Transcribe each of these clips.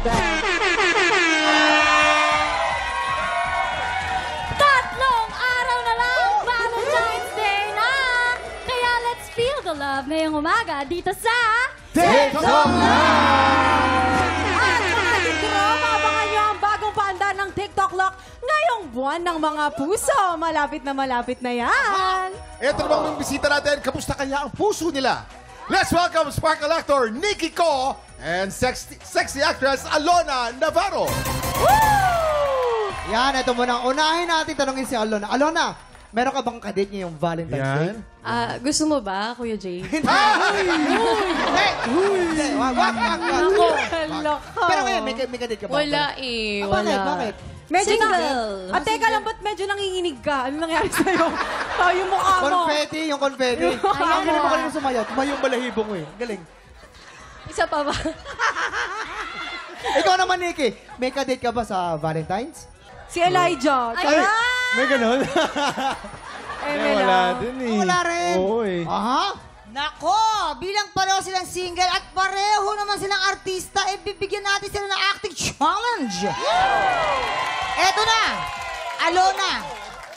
bag. Tatlong araw na lang, Valentine's Day na! Kaya let's feel the love ngayong umaga dito sa... TikTok At mga tikrom, abangan nyo ang bagong paandar ng TikTok Lock ngayong buwan ng mga puso. Malapit na yan. Ito namang yung bisita natin. Kamusta kaya ang puso nila? Let's welcome Sparkle actor Nikki Ko and sexy actress Alona Navarro. Yan, ito muna. Unahin natin tanongin si Alona. Alona, meron ka bang kadate niya yung Valentine's Day? Gusto mo ba, Kuya Jay? Hindi! Wag. Loko. Pero ngayon, may kadate ka ba? Wala eh. Wala. Bakit? Medyo Single. At teka lang, ba't medyo nanginginig ka? Ano nangyari sa'yo? Yung mukha mo. Yung confetti. Ang galing mo kanina sumayaw. Tumayo yung balahibo mo eh. Galing. Isa pa ba? Ikaw naman, Nikki. May kadate ka ba sa Valentine's? Si Elijah. May ganun? Wala din eh. Wala rin. Oo eh. Aha. Nako, bilang pareho silang single at pareho naman silang artista, bibigyan natin sila ng acting challenge. Eto na, Alona.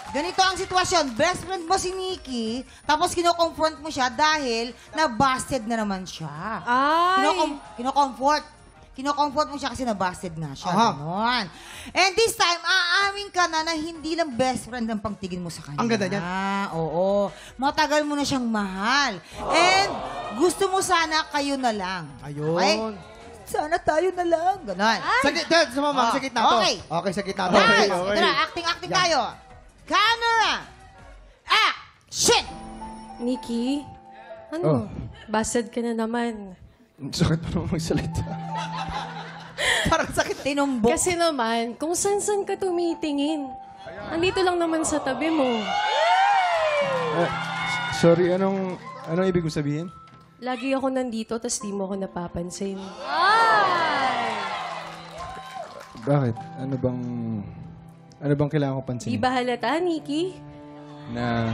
Ganito ang sitwasyon. Best friend mo si Nikki, tapos kino-confront mo siya dahil na-busted na naman siya. Ay. Kino-comfort mo siya kasi na-busted na siya. Aha. Ganon. And this time, aamin ka na hindi lang best friend ang pangtigin mo sa kanya. Ang ganda niyan. Oo. Matagal mo na siyang mahal. And gusto mo sana kayo na lang. Ayun. Okay? Sana tayo na lang. Ganon. Sa gitna to. Okay. Okay, sa gitna to. Guys, okay. ito na, acting tayo. Camera! Action! Nikki? Ano? Busted ka na naman. Sakit pa naman magsalita. Parang sakit. Tinumbok. Kasi naman, kung san-san ka tumitingin, andito lang naman sa tabi mo. Sorry, anong ibig mo sabihin? Lagi ako nandito, tas di mo ako napapansin. Bakit? Ano bang kailangan ko Di pansinin? ba halata, Nikki? Na,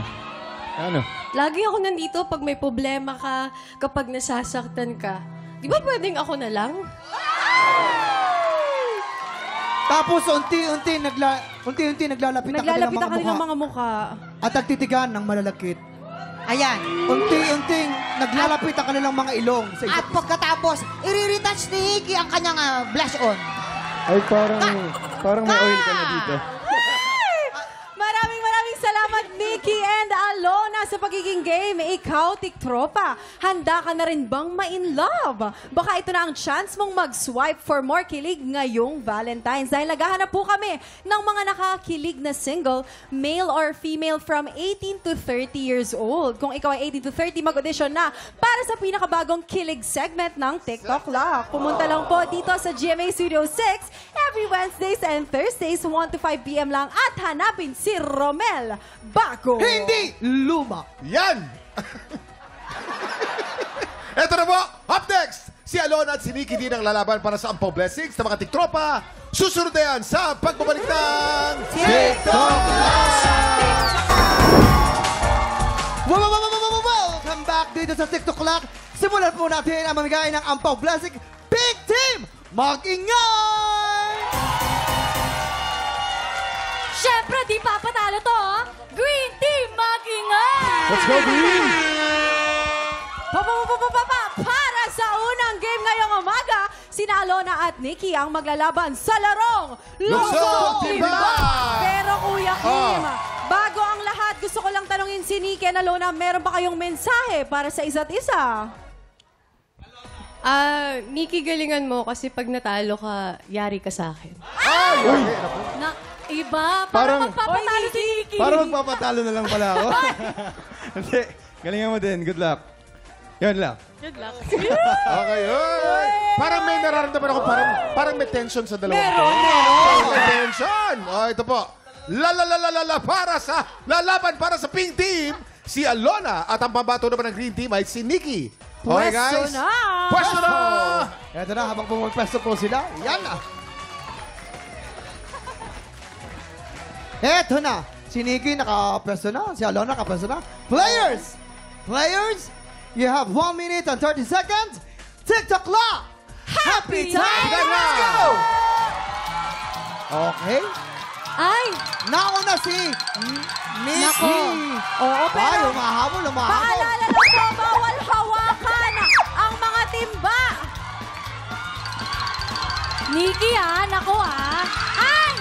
ano? Lagi ako nandito pag may problema ka, kapag nasasaktan ka. Di ba pwedeng ako na lang? Tapos unti-unti naglalapit ang Naglalapit ang kanilang kanilang mga mga mukha. at nagtitigan ng malalakit. Ayan. Unti-unting naglalapit ang kanilang mga ilong sa At pagkatapos, i-retouch ni Nikki ang kanyang blush on. Ay, parang may oil ka na dito. Maraming salamat, Nikki and Alona, sa pagiging game. Ikaw, tiktropa, handa ka na rin bang ma-in love? Baka ito na ang chance mong mag-swipe for more kilig ngayong Valentine's. Dahil naghahanap po kami ng mga nakakilig na single, male or female from 18 to 30 years old. Kung ikaw ay 18 to 30, mag-audition na para sa pinakabagong kilig segment ng TikTok Lock. Pumunta lang po dito sa GMA Studio 6 every Wednesdays and Thursdays, 1 to 5 p.m. lang, at hanapin si Romel Bago. hindi luma. Yan! Ito na po, up next, si Alona at si Nikki din ang lalaban para sa Ampaw Blessings ng mga tiktropa. Susunod na yan sa pagbabalik ng TikTok Welcome back dito sa TikTok Lock. Simulan po natin ang mamigay ng Ampaw Blessing. Big Team, mag-ingay! Siyempre, di papatalo to, oh. Green Team, mag-ingay! Let's go, Green! Para sa unang game ngayong umaga, sina Alona at Nikki ang maglalaban sa larong Luksong Timba! Timba! Pero Kuya Kim, bago ang lahat, gusto ko lang tanungin si Nikki and Alona, meron ba kayong mensahe para sa isa't isa? Nikki, galingan mo kasi pag natalo ka, yari ka sa akin. Ay! Na, iba, Parang- parang magpapatalo si Nikki. Parang magpapatalo na lang pala ako. Hindi. Galingan mo din. Good luck. Yan lang. Good luck. Okay, oy! Parang may nararamdaman ako, parang may tension sa dalawang Meron. May tension! Oh, ito po. Lalaban para sa pink team, si Alona. At ang pambato naman ng green team ay si Nikki. Okay, guys? Pwesto na! Pwesto na! Eto na, habang pumagpwesto po sila, yan na. Eto na, si Nikki nakapwesto na, si Alona nakapwesto na. Players! You have 1 minute and 30 seconds. TikTok Lock! Happy time! Let's go! Okay. Ay! Nauna si Nikki. Nako. Oo, Ay, pero humahabol. paalala lang po, bawal hawakan ang mga timba. Nikki, nako, Ay!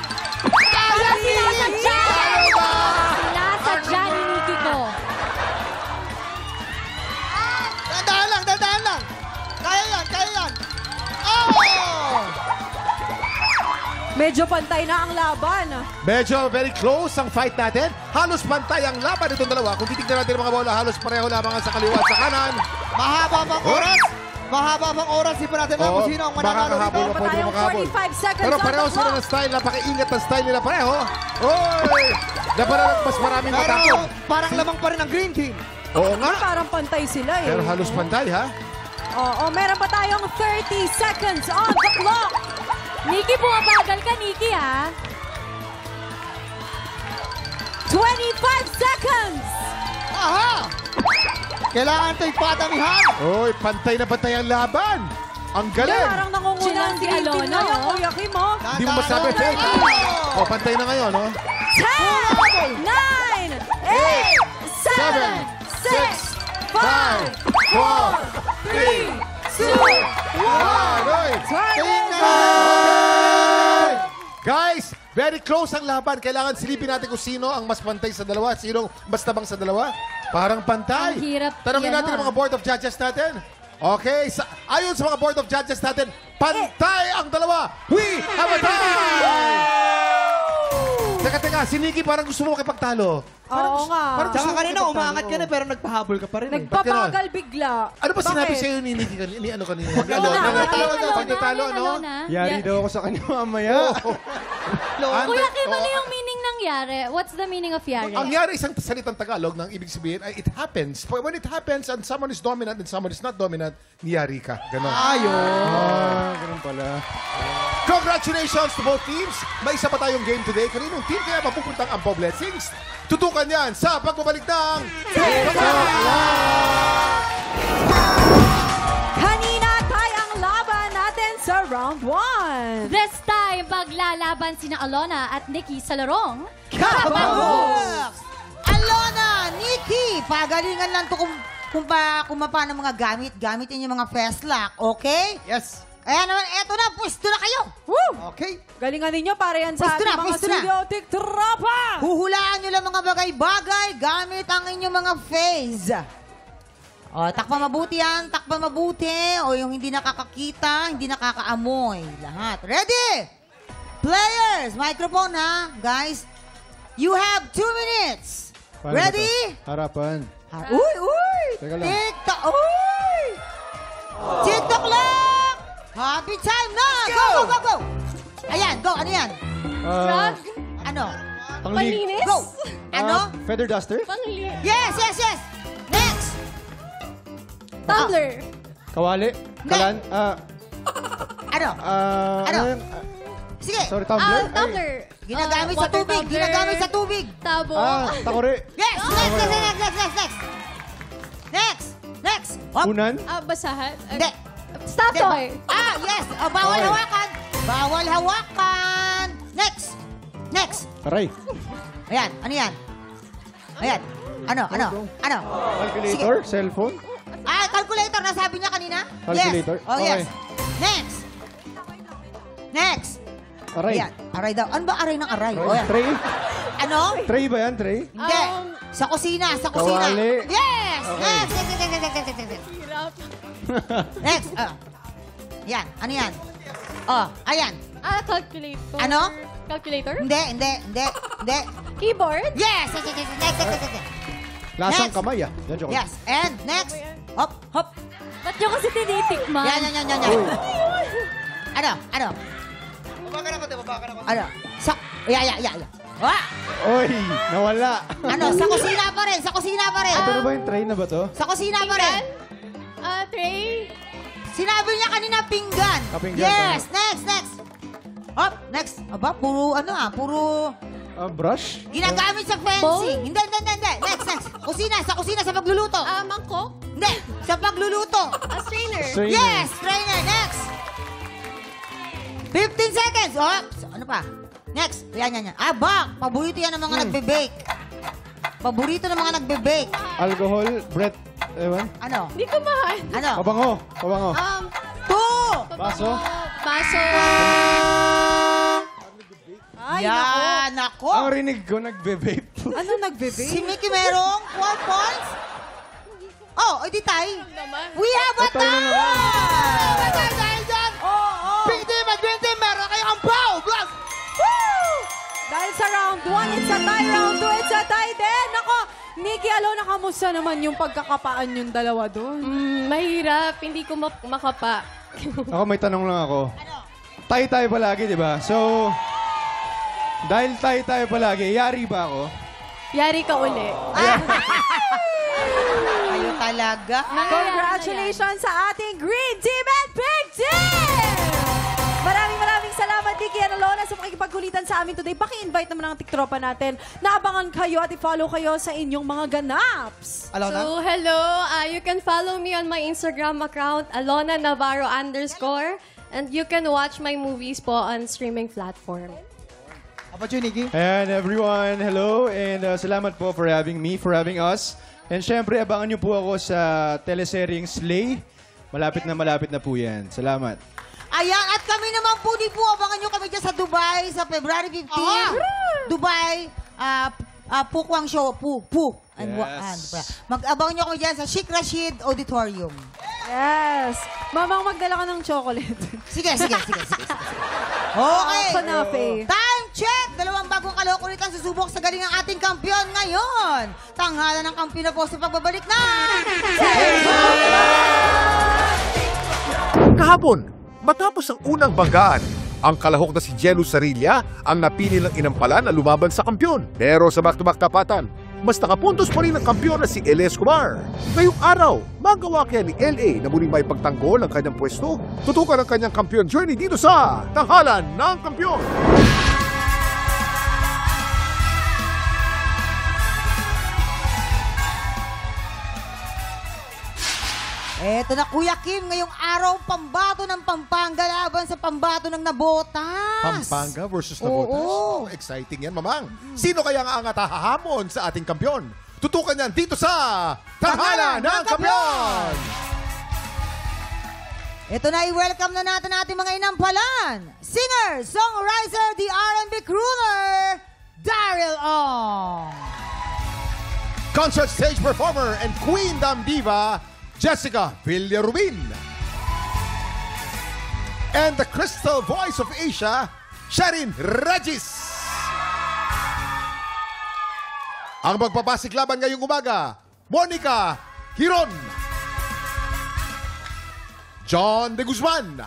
Kaya Sinasadya! Sinasadya ni Nikki ko. Dadaan lang. Kaya yan. Oh! Medyo pantay na ang laban. Medyo very close ang fight natin. Halos pantay ang laban itong dalawa. Kung titignan natin ang mga bola, halos pareho lamang sa kaliwa at sa kanan. Mahaba pang oras. Di pa natin alam kung sino ang mananalo makakahabol dito. pa, pwede Tayong makahabol. 45 seconds Pero on pareho the sila clock. ng style. Napakaingat ang style nila pareho. Oy! Dapat mas maraming Pero matakot. parang lamang pa rin ang green team. Oo nga. Parang pantay sila eh. Pero halos pantay, ha? Oo, meron pa tayong 30 seconds on the clock. Nikki, bumabagal ka, Nikki, 25 seconds. Aha! Kailangan ito'y padamihan. Oy, pantay na pantay ang laban. Ang Hindi, galing. parang nangunguna Silang ang si green team Alona, na yung oh. Kuya Kim, oh. Hindi mo masabi, fake. O, pantay na ngayon, no? 10, 9, 8, 7, 6, 5, 4, 3, 2, 1. Oy! Guys, very close ang laban. Kailangan silipin natin kung sino ang mas pantay sa dalawa. Sino mas tabang sa dalawa. Parang pantay. Ang hirap Tanungin yan, natin ang mga board of judges natin. Okay, ayon sa mga board of judges natin, pantay ang dalawa. We have a tie! Teka, si Nikki parang gusto mo makipagtalo. Oo nga. parang Tsaka gusto mo kanina, makipagtalo. umangat ka na pero nagpahabol ka pa rin eh. Nagpapagal bigla. Ano ba sinabi Bakit? sa'yo ni Nikki kanina? Ni ano kanina? Ni Alona. Alona. Pag natalo, ano? Yari daw ako sa kanya mamaya. Kuya Kim, ano yung meaning ng yare? What's the meaning of yare? Ang yari isang salitang Tagalog ng ibig sabihin ay it happens. When it happens and someone is dominant and someone is not dominant, niyari ka. Ganon. Ganun pala. Congratulations to both teams. May isa pa tayong game today. Kaninong team kaya mapupuntang Ampaw Blessings? Tutukan yan sa pagbabalik ng Kanina tayo ang laban natin sa round 1. This time, paglalaban sina Alona at Nikki sa larong Kabangos! Alona, Nikki, pagalingan lang to kung paano mga gamit. Gamitin yung mga fast lock, okay? Yes. Ayan naman, eto na, pwesto na kayo. Woo! Okay. Galingan ninyo para yan sa Pwesto ating na, mga pwesto na. studio tiktropa. Huhulaan nyo lang mga bagay-bagay gamit ang inyong mga phase. O, takpan mabuti yan, takpan mabuti. O, yung hindi nakakakita, hindi nakakaamoy. Lahat. Ready? Players, microphone ha, guys. You have 2 minutes. Paano ba Ready? to? Harapan. Uy! Teka lang. TikTok! Uy! TikTok lang! Happy time na! Go! Ayan, go. Ano yan? Ano? Panglinis? Go! Ano? Feather duster? Yes! Next! Tumbler. Kawali? Hindi. Kalan? Ano? Ano? Ano? Sige. Sorry, tumbler? Ay. Tumbler. Ginagamit sa Water tubig. tumbler. Ginagamit sa tubig. Tabo. Takore. Yes! Next! Hop. Unan? Basahan. Hindi. Stop Hindi, toy. Yes! Bawal Okay. hawakan. Bawal hawakan. Next! Aray. Ayan. Ano yan? Ayan. Ano? Calculator? Cellphone? Calculator. Nasabi niya kanina? Calculator? Yes. Oh, yes. Next. Aray. Ayan. Aray daw. Ano ba aray ng aray? Oh, yan. Tray? Ano? Tray ba yan? Tray? Hindi. Sa kusina. Kawali. Yes! Okay. Next. Yan. Ano yan? Oh, ayan. Calculator. Ano? Calculator? Hindi. Keyboard? Yes! Next. Lasang Next. kamay ah. Yan, joke. Yes. And next. Hop. Ba't yung kasi tinitikman? Yan. Ano? Ano? Yeah. Oy, nawala. Ano? Sa kusina pa rin. Ito na ba yung tray na ba to? Sa kusina pa rin. Tray? Sinabi niya kanina pinggan. Kapinggan, Yes. Next. Hop. Next. Aba, puro Brush? ginagamit sa fencing. Hindi. Next. Sa kusina, sa pagluluto. Mangkok? Hindi. Sa pagluluto. Strainer? Strainer. Yes. Trainer. Next. 15 seconds. Oh, ano pa? Next. Yan. Aba, paborito yan ng mga nagbe-bake. Paborito ng mga nagbe-bake. Alcohol, breath, ewan. Ano? Hindi ko mahal. Ano? Pabango, pabango. 2. Baso. Paso. Ay, Yan, nako. Ang rinig ko, nagbe-vape. Ano nagbe-vape? Si Mickey merong 4 points. Oh, edi tayo. Naman. We have a Tayo na naman. tie! Dahil dyan, Pink Team at Green Team, meron kayong ampaw! Plus, Dahil sa round 1, it's a tie. Round 2, it's a tie din. Ako, Nikki, Alona, kamusta naman yung pagkakapaan yung dalawa doon? Mahirap. Hindi ko makapa. Ako, may tanong lang ako. Tayo palagi, di ba? So, dahil tayo palagi, yari ba ako? Yari ka uli. kayo talaga. Congratulations sa ating Green Team and Pink Team! Maraming salamat, Nikki and Alona, sa pakikipagkulitan sa amin today. Paki-invite naman ang tiktropa natin na abangan kayo at i-follow kayo sa inyong mga ganaps. Alona? So, hello. You can follow me on my Instagram account, Alona Navarro _ and you can watch my movies po on streaming platform. How about you, Nikki? And everyone, hello. And salamat po for having me, for having us. And syempre, abangan niyo po ako sa teleseryeng Slay. Malapit na po yan. Salamat. Ayan, at kami naman po, di po, abangan nyo kami dyan sa Dubai sa February 15. Dubai, Pukwang Show, Yes. Mag-abangan nyo kami dyan sa Sheikh Rashid Auditorium. Yes. Mamang magdala ka ng chocolate. Sige. Okay. Kunafe. Time check! 2 bagong kaloko ulit ang susubok sa galing ng ating kampiyon ngayon. Tanghalan ng kampiyon na po sa pagbabalik na... Kahapon, matapos ang unang banggaan, ang kalahok na si Jello Sarilla ang napili ng inampala na lumaban sa kampyon. Pero sa back-to-back tapatan, mas nakapuntos pa rin ang kampyon na si L. Escobar. Ngayong araw, magawa kaya ni L.A. na muling may pagtanggol ang kanyang pwesto. Tutukan ang kanyang kampiyon journey dito sa Tanghalan ng Kampiyon. Eto na, Kuya Kim, ngayong araw, pambato ng Pampanga laban sa pambato ng Nabotas. Pampanga versus Nabotas. Oo. Oh, exciting yan, Mamang. Sino kaya ang aangat hahamon sa ating kampyon? Tutukan yan dito sa Tanghalan ng Kampiyon! Ito na, i-welcome na natin ating mga inampalan. Singer, songwriter, the R&B crooner, Daryl Ong. Concert stage performer and Queen Dam Diva, Jessica Villarubin. And the crystal voice of Asia, Sharin Regis. Ang magpapasik laban ngayong umaga, Monica Hiron. John De Guzman.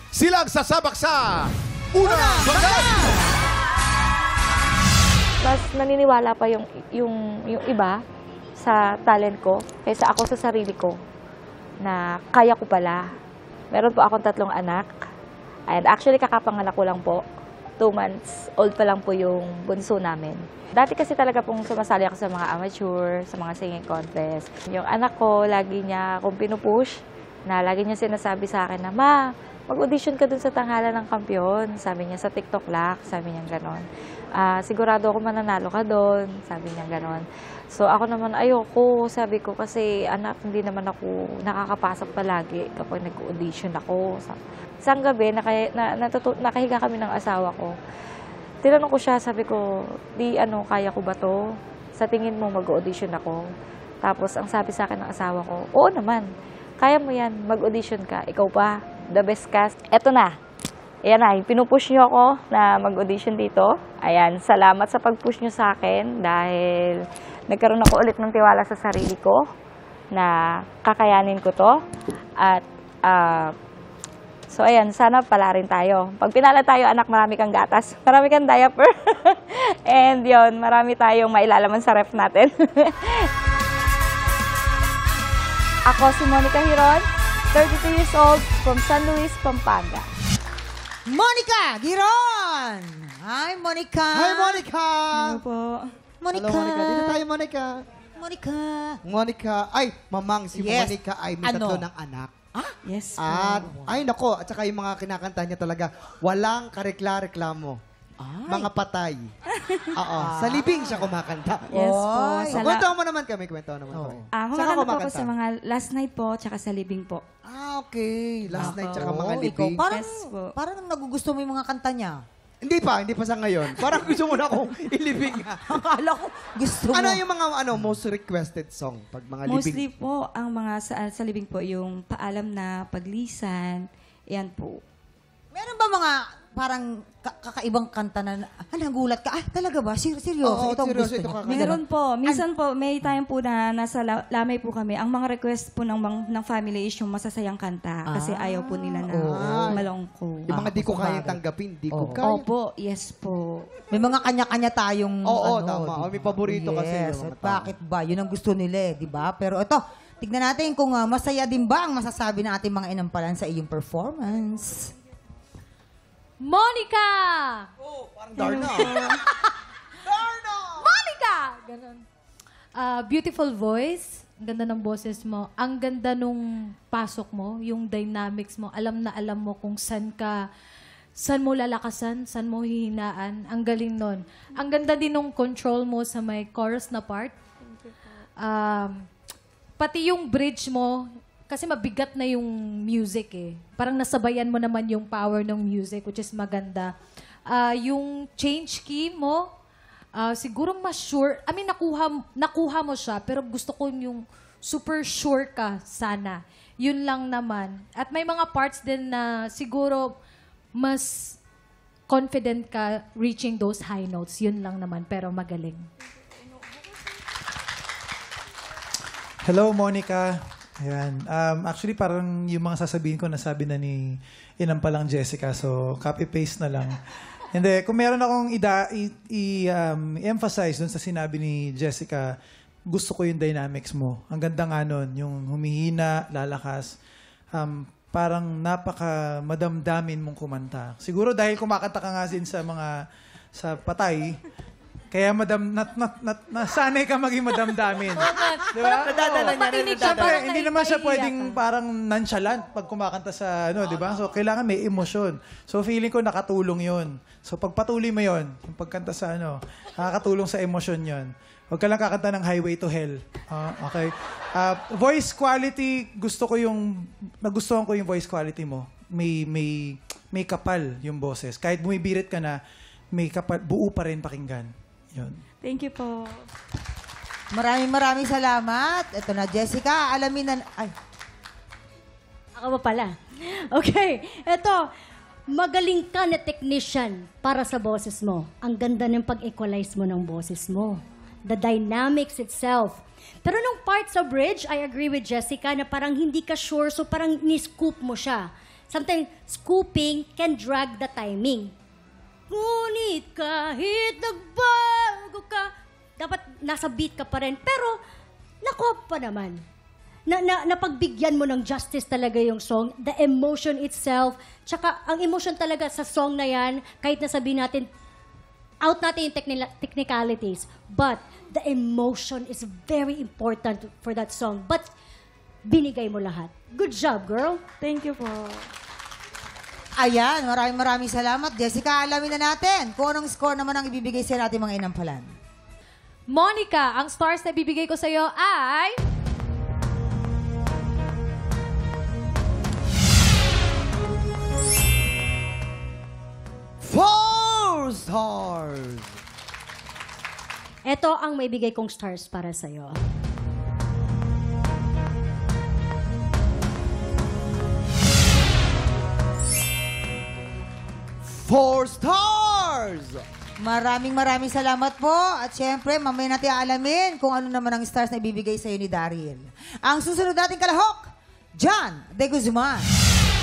Silang sasabak sa Unang Banggaan. Mas naniniwala pa yung iba sa talent ko kaysa ako sa sarili ko na kaya ko pala. Meron po akong 3 anak. And actually, kakapanganak ko lang po. 2 months old pa lang po yung bunso namin. Dati kasi talaga pong sumasali ako sa mga amateur, sa mga singing contest. Yung anak ko, lagi niya akong pinupush, na lagi niya sinasabi sa akin na, Ma, mag-audition ka dun sa Tanghalan ng Kampiyon. Sabi niya sa TikTok Lock, sabi niya ganon. Sigurado ako mananalo ka doon, sabi niya ganon. So ako naman ayoko, sabi ko kasi anak, hindi naman ako nakakapasok palagi kapag nag-audition ako. Isang gabi, nakahiga kami ng asawa ko. Tinanong ko siya, sabi ko, kaya ko ba to? Sa tingin mo mag-audition ako? Tapos ang sabi sa akin ng asawa ko, oo naman, kaya mo yan, mag-audition ka, ikaw pa, the best cast. Eto na. Ayan na, pinupush nyo ako na mag-audition dito. Ayan, salamat sa pag-push nyo sa akin dahil nagkaroon ako ulit ng tiwala sa sarili ko na kakayanin ko to. At, so ayan, sana pala rin tayo. Pag pinala tayo, anak, marami kang gatas, marami kang diaper. And yon, marami tayong mailalaman sa ref natin. Ako si Monica Hiron, 32 years old, from San Luis, Pampanga. Monica Giron! Hi, Monica! Hi, Monica! Ano po? Monica! Hello, Monica. Dito tayo, Monica. Monica! Monica. Ay, mamang, si Yes. Monica ay may Ano? 3 ng anak. Yes po. At, ay nako, at saka yung mga kinakanta niya talaga, walang karekla-reklamo. Mga patay. Oo, sa libing siya kumakanta. Yes po. Kwento mo naman kami, kwento naman kami. Saan ka Kumakanta po ako kumakanta? sa mga last night po, tsaka sa libing po. Okay. Last night, tsaka mga Oo, libing. ikaw, parang, Yes po. parang nagugusto mo yung mga kanta niya. Hindi pa sa ngayon. Parang gusto mo na akong ilibing. Akala ko gusto mo. Ano yung mga most requested song pag mga Mostly libing? po, ang mga sa libing po, yung paalam na paglisan, yan po. Meron ba mga parang kakaibang kanta na nagulat ka? Talaga ba? Seryoso? Oo, ito ang seryoso, gusto ito niya. kakaiba. Meron po. Minsan po, may time po na nasa lamay po kami. Ang mga request po ng family is yung masasayang kanta. Kasi ayaw po nila na malongko. Yung mga di ko kayang tanggapin, di ko kaya. Opo, yes po. May mga kanya-kanya tayong Oo, ano, tama. diba? May paborito kasi Yes, yung mga at tao. bakit ba? Yun ang gusto nila, di ba? Pero ito, tignan natin kung masaya din ba ang masasabi ng ating mga inampalan sa iyong performance. Monica! Parang Darna. Monica! Ganon. Beautiful voice. Ang ganda ng boses mo. Ang ganda nung pasok mo, yung dynamics mo. Alam na alam mo kung saan mo lalakasan, saan mo hihinaan. Ang galing nun. Ang ganda din nung control mo sa may chorus na part. Pati yung bridge mo, kasi mabigat na yung music eh. Parang nasabayan mo naman yung power ng music, which is maganda. Yung change key mo, siguro mas sure. I mean, nakuha mo siya, pero gusto ko yung super sure ka sana. Yun lang naman. At may mga parts din na siguro mas confident ka reaching those high notes. Yun lang naman, pero magaling. Hello, Monica. Ayan. Actually, parang yung mga sasabihin ko, nasabi na ni Inampalang Jessica. So, copy-paste na lang. Hindi, kung meron akong i-emphasize dun sa sinabi ni Jessica, gusto ko yung dynamics mo. Ang ganda nga nun, yung humihina, lalakas. Parang napaka-madamdamin mong kumanta. Siguro dahil kumakanta ka nga din sa patay, kaya nasanay ka maging madamdamin. Di ba? Nadadala niya rin. Siyempre, hindi naman siya pwedeng parang nonchalant pag kumakanta sa di ba? So, kailangan may emosyon. So, feeling ko nakatulong yun. So, pagpatuloy mo yun, yung pagkanta sa nakakatulong sa emosyon yun. Huwag ka lang kakanta ng Highway to Hell. Okay? Voice quality, nagustuhan ko yung voice quality mo. May kapal yung boses. Kahit bumibirit ka na, may kapal, buo pa rin pakinggan. Yun. Thank you po. Maraming salamat. Ito na, Jessica. Alamin na... Ay, Ako pa pala. Okay. Eto, magaling ka na technician para sa boses mo. Ang ganda ng pag-equalize mo ng boses mo. The dynamics itself. Pero nung part sa bridge, I agree with Jessica na parang hindi ka sure, so parang ni-scoop mo siya. Sometimes, scooping can drag the timing. Ngunit kahit nagbago ka, dapat nasa beat ka pa rin. Pero, nakuha pa naman. Napagbigyan mo ng justice talaga yung song. The emotion itself. Tsaka, ang emotion talaga sa song na yan, kahit nasabihin natin, out natin yung technicalities. But, the emotion is very important for that song. But, binigay mo lahat. Good job, girl. Thank you po. ayan, maraming salamat. Jessica, alamin na natin kung anong score naman ang ibibigay sa natin mga inampalan. Monica, ang stars na ibibigay ko sa'yo ay... 4 stars! Ito ang maibigay kong stars para sa'yo. Four stars! Maraming salamat po. At syempre, mamaya natin aalamin kung ano naman ang stars na ibibigay sa'yo ni Daryl. Ang susunod nating kalahok, John De Guzman.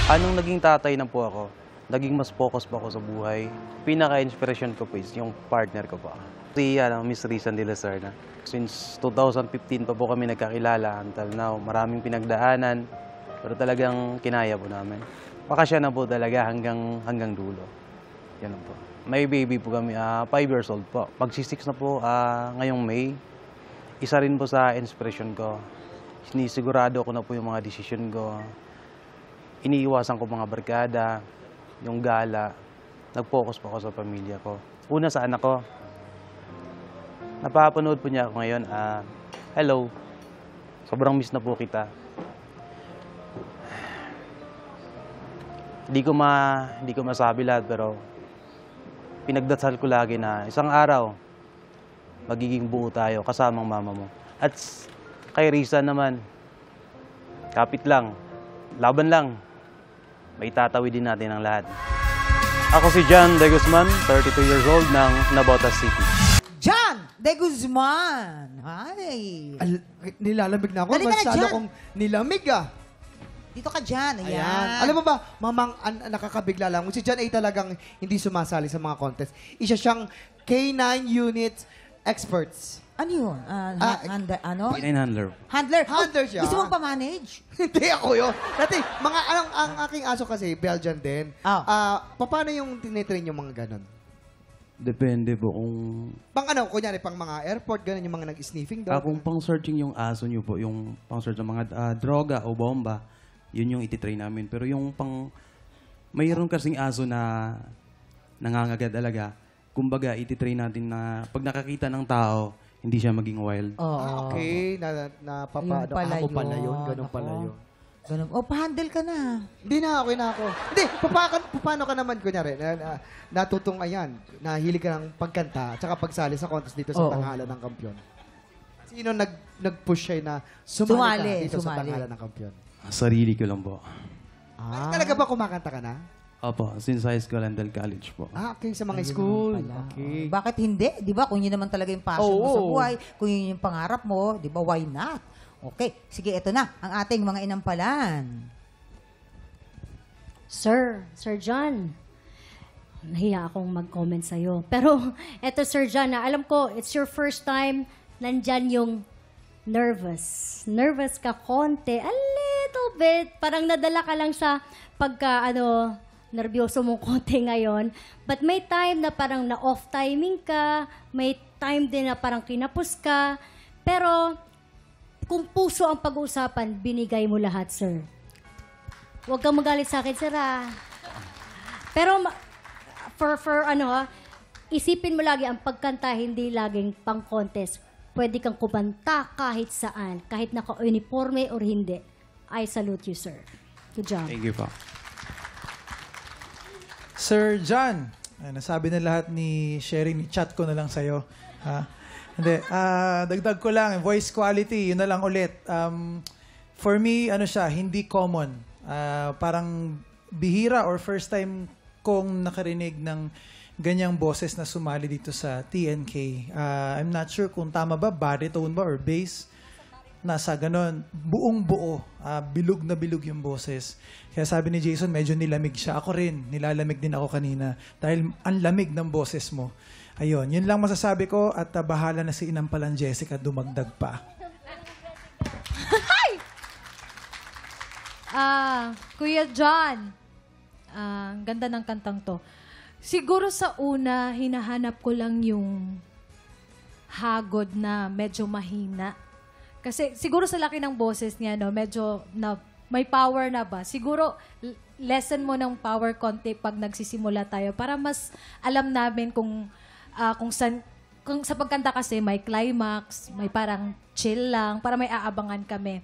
Anong naging tatay na po ako, naging mas focus po ako sa buhay. Pinaka-inspiration ko po is yung partner ko po. Si Miss Risa de la Serna. Since 2015 pa po kami nagkakilala until now. Maraming pinagdaanan, pero talagang kinaya po namin. Pakasya na po talaga hanggang dulo. Yan po. May baby po kami, 5 years old po. Magsi-6 na po ngayong May. Isa rin po sa inspiration ko. Sinisigurado ko na po yung mga decision ko. iniiwasan ko mga barkada, yung gala. Nag-focus po ako sa pamilya ko. Una sa anak ko. Napapanood po niya ako ngayon. Hello. Sobrang miss na po kita. Hindi ko masabi lahat, pero pinagdasal ko lagi na isang araw, magiging buo tayo kasamang mama mo. At kay Risa naman, kapit lang, laban lang, may tatawid din natin ang lahat. Ako si John De Guzman, 32 years old ng Navotas City. John De Guzman. Hi. Nilalamig na ako. Dali ka na, Masyado John. akong nilamig Dito ka dyan. Ayan. Ayan. Alam mo ba, mamang nakakabigla lang. Si John ay talagang hindi sumasali sa mga contest. Isa siyang K9 unit experts. Ano yun? Ano? K9 handler. Handler. Handler siya. Gusto mong pa-manage? Hindi ako yun. Dati, ang aking aso kasi, Belgian din. Paano yung tinitrain yung mga ganon? Depende po kung... Kunyari, pang mga airport, ganon yung mga nag-sniffing daw. Kung pang-searching yung aso nyo po, yung pang-search ng mga droga o bomba, yun yung ititrain namin. Pero yung mayroon kasing aso na nangangagat talaga. Kumbaga, ititrain natin na pag nakakita ng tao, hindi siya maging wild. Okay. Ako pala yun. Ganon pala yun. Ganun. Pa-handle ka na. Hindi na ako. Hindi, paano ka naman, kunyari, natutong ayan, nahilig ka ng pagkanta, at saka pagsali sa contest dito sa tanghalan ng kampyon. Sino nag-push siya na sumali ka dito sa tanghalan ng kampyon? Sarili ko lang po. Talaga ba kumakanta ka na? Opo, since high school and then college po. Okay, sa mga school. Okay. Bakit hindi? Di ba? Kung yun naman talaga yung passion mo sa buhay, kung yun yung pangarap mo, di ba, why not? Okay, sige, ito na, ang ating mga inampalan. Sir John, nahiya akong mag-comment sa'yo. Pero, eto Sir John, alam ko, it's your first time, nandyan yung nervous. Nervous ka konti, a little bit. Parang nadala ka lang sa nervyoso mong konti ngayon. But may time na parang na-off timing ka, may time din na parang kinapos ka. Pero, kung puso ang pag-uusapan, binigay mo lahat, sir. Huwag kang magalit sa akin, sir, Pero, isipin mo lagi, ang pagkanta, hindi laging pang-contest. Pwede kang kumanta kahit saan, kahit naka-uniforme or hindi. I salute you, sir. Good job. Thank you po. Sir John, nasabi na lahat ni Sherry, chat ko na lang sa'yo. Hindi, dagdag ko lang, voice quality, yun na lang ulit. For me, hindi common. Parang bihira or first time kong nakarinig ng ganyang boses na sumali dito sa TNK. I'm not sure kung tama ba, baritone ba or bass. Nasa ganon, buong buo, bilog na bilog yung boses. Kaya sabi ni Jason, medyo nilamig siya. Ako rin, nilalamig din ako kanina. Dahil ang lamig ng boses mo. Ayun, yun lang masasabi ko at bahala na si Inampalan Jessica dumagdag pa. Kuya John, ganda ng kantang to. Siguro sa una, hinahanap ko lang yung hagod na medyo mahina. Kasi siguro sa laki ng boses niya, medyo may power na ba? Siguro lessen mo ng power konti pag nagsisimula tayo para mas alam namin kung sa pagkanta kasi may climax, may parang chill lang, para may aabangan kami.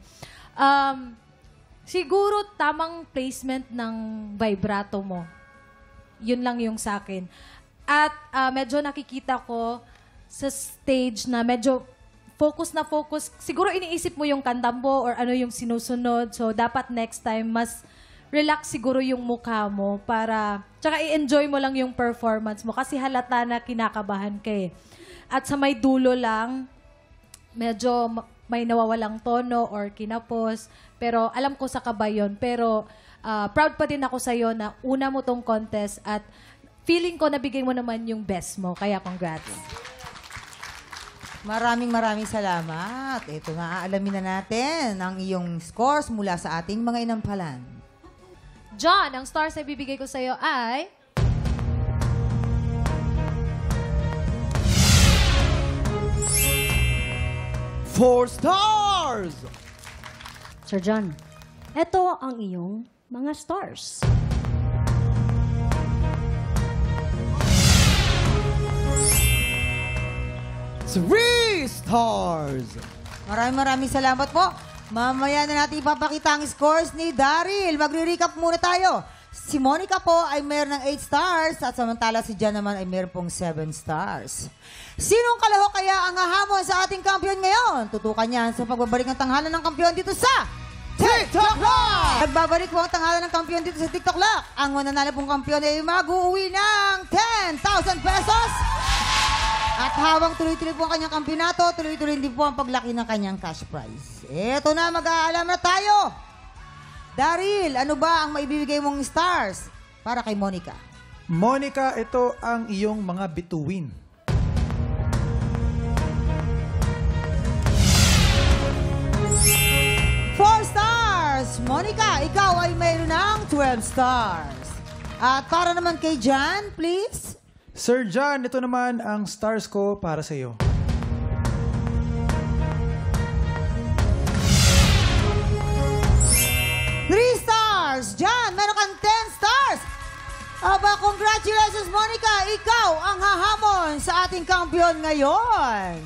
Siguro tamang placement ng vibrato mo. Yun lang yung sa akin. At medyo nakikita ko sa stage na medyo focus na focus. Siguro iniisip mo yung kanta mo or ano yung sinusunod. So dapat next time mas relax siguro yung mukha mo para, tsaka i-enjoy mo lang yung performance mo kasi halata na kinakabahan ka eh. At sa may dulo lang, medyo may nawawalang tono or kinapos, pero alam ko sa kaba yun. Pero proud pa din ako sa'yo na una mo tong contest at feeling ko nabigay mo naman yung best mo. Kaya congrats. Maraming salamat. Ito na, aalamin na natin ang iyong scores mula sa ating mga inampalan. John, ang stars na bibigay ko sa'yo ay... 4 stars! Sir John, eto ang iyong mga stars. 3 stars! Maraming salamat po. Mamaya na natin ipapakita ang scores ni Daryl. Magre-recap muna tayo. Si Monica po ay mayroon ng 8 stars at samantala si Jan naman ay mayroon pong 7 stars. Sinong kalahok kaya ang hahamon sa ating kampiyon ngayon? Tutukan niyan sa pagbabalik ng tanghalan ng kampiyon dito sa TikTok Lock! Nagbabalik po ang tanghalan ng kampiyon dito sa TikTok Lock. Ang mananalo pong kampiyon ay mag-uuwi ng 10,000 pesos. At habang tuloy-tuloy po ang kanyang kampyonato, tuloy-tuloy din po ang paglaki ng kanyang cash prize. Eto na, mag-aalam na tayo. Daryl, ano ba ang maibibigay mong stars para kay Monica? Monica, ito ang iyong mga bituin. Four stars! Monica, ikaw ay mayroon ng 12 stars. At para naman kay Jan, please. Sir John, ito naman ang stars ko para sa iyo. Three stars! Jan, meron kang 10 stars! Aba, congratulations, Monica! Ikaw ang hahamon sa ating kampiyon ngayon.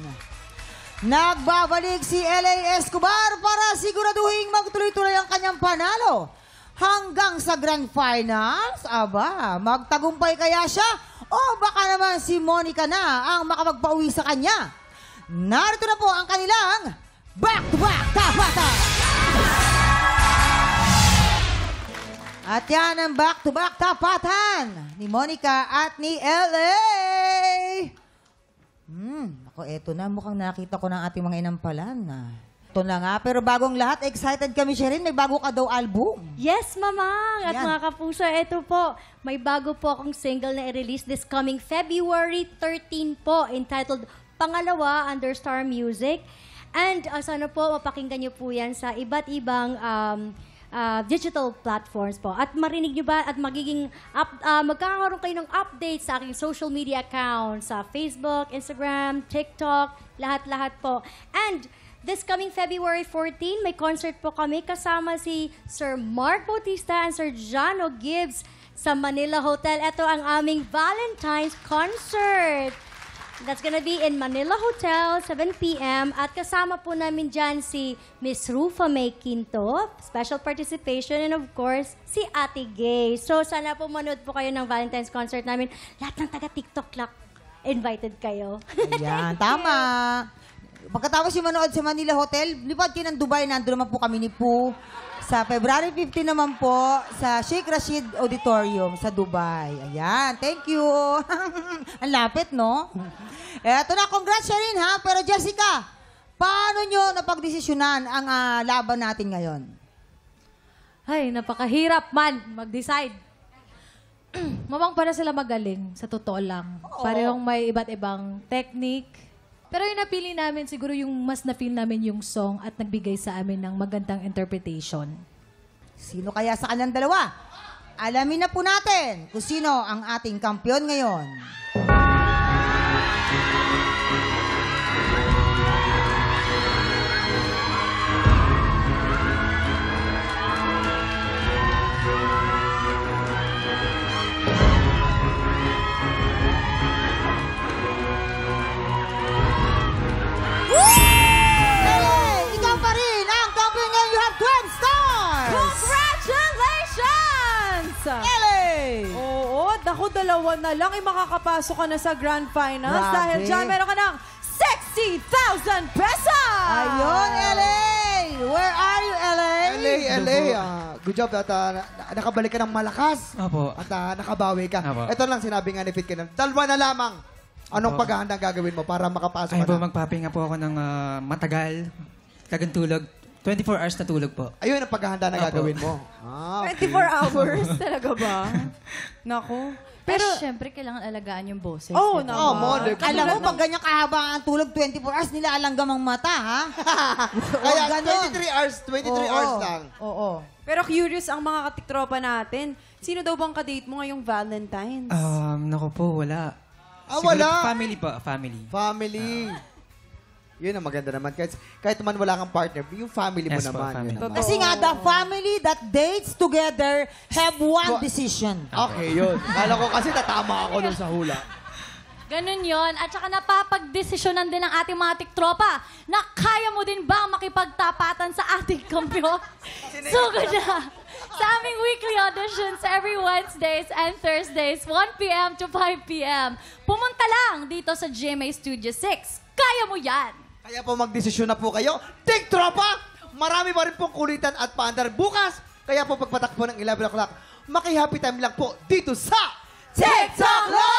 Nagbabalik si L.A. Escobar para siguraduhin magtuloy-tuloy ang kanyang panalo. Hanggang sa Grand Finals, aba, magtagumpay kaya siya o baka naman si Monica na ang makapagpauwi sa kanya. Narito na po ang kanilang back-to-back tapatan. At yan ang back-to-back tapatan ni Monica at ni L.A. Ako, eto na. Mukhang nakita ko ng ating mga inampalan. Ito na nga. Pero bagong lahat, excited kami siya rin. May bago ka daw album. Yes, Mamang! At Yan. mga kapuso, ito po, may bago po akong single na i-release this coming February 13 po, entitled Pangalawa under Star Music. And sana po mapakinggan niyo po yan sa iba't ibang digital platforms po. At marinig niyo ba at magkakaroon kayo ng updates sa aking social media accounts sa Facebook, Instagram, TikTok, lahat-lahat po. And this coming February 14, may concert po kami kasama si Sir Mark Bautista and Sir Jano Gibbs sa Manila Hotel. Ito ang aming Valentine's Concert. That's gonna be in Manila Hotel, 7 p.m. At kasama po namin dyan si Miss Rufa May Quinto, special participation, and of course, si Ate Gay. So sana po manood po kayo ng Valentine's Concert namin. Lahat ng taga-TikTok Lock, invited kayo. Ayan, tama. Pagkatapos yung manood sa Manila Hotel, lipad kayo ng Dubai, nandun naman po kami ni Poo. Sa February 15 naman po, sa Sheikh Rashid Auditorium sa Dubai. Ayan, thank you. Ang lapit, no? Eto na, congrats siya rin, ha? Pero Jessica, paano nyo napagdesisyonan ang laban natin ngayon? Ay, napakahirap man mag-decide. Mamang para sila magaling, sa totoo lang. Parehong may iba't ibang technique. Pero yung napili namin, siguro yung mas na-feel namin yung song at nagbigay sa amin ng magandang interpretation. Sino kaya sa kanilang dalawa? Alamin na po natin kung sino ang ating kampiyon ngayon. Oo, dako dalawa na lang ay makakapasok ka na sa Grand Finals. Grabe. Dahil dyan meron ka ng 60,000 pesos! Ayun, LA! Where are you, LA? LA, good job at nakabalik ka ng malakas. Opo. At nakabawi ka. Opo. Ito lang sinabi nga ni Fit Kenan. Dalawa na lamang. Anong paghahanda gagawin mo para makapasok Ay ka po, na? magpapahinga po ako ng matagal. Kagantulog. 24 hours na tulog po. Ayun ang paghahanda na Opo. gagawin mo. Okay. 24 hours? Talaga ba? Naku. Pero, syempre, kailangan alagaan yung boses. Oo, diba? naman. Alam mo, pag ganyan kahaba ang tulog, 24 hours, nilaalanggam ang mata, ha? Kaya ganon. 23 hours lang. Oo. Pero curious ang mga katiktropa natin. Sino daw bang kadate mo ngayong Valentine's? Naku po, wala. Ah, Siguro wala? Family po, family. Family. Yun ang maganda naman. Kahit man wala kang partner, yung family mo Yes po, naman. family. Yun naman. Kasi nga, the family that dates together have one decision. Okay, yun. Kala ko kasi tatama ako dun sa hula. Ganun yon. At saka napapagdesisyonan din ng ating mga tiktropa na kaya mo din bang makipagtapatan sa ating kampiyon? Sugod na sa aming weekly auditions every Wednesdays and Thursdays, 1 p.m. to 5 p.m. Pumunta lang dito sa GMA Studio 6. Kaya mo yan! Kaya po magdesisyon na po kayo. Tiktropa! Marami pa rin pong kulitan at paandar bukas. Kaya po pagpatak po ng 11 o'clock, maki-happy time lang po dito sa TikTok Live!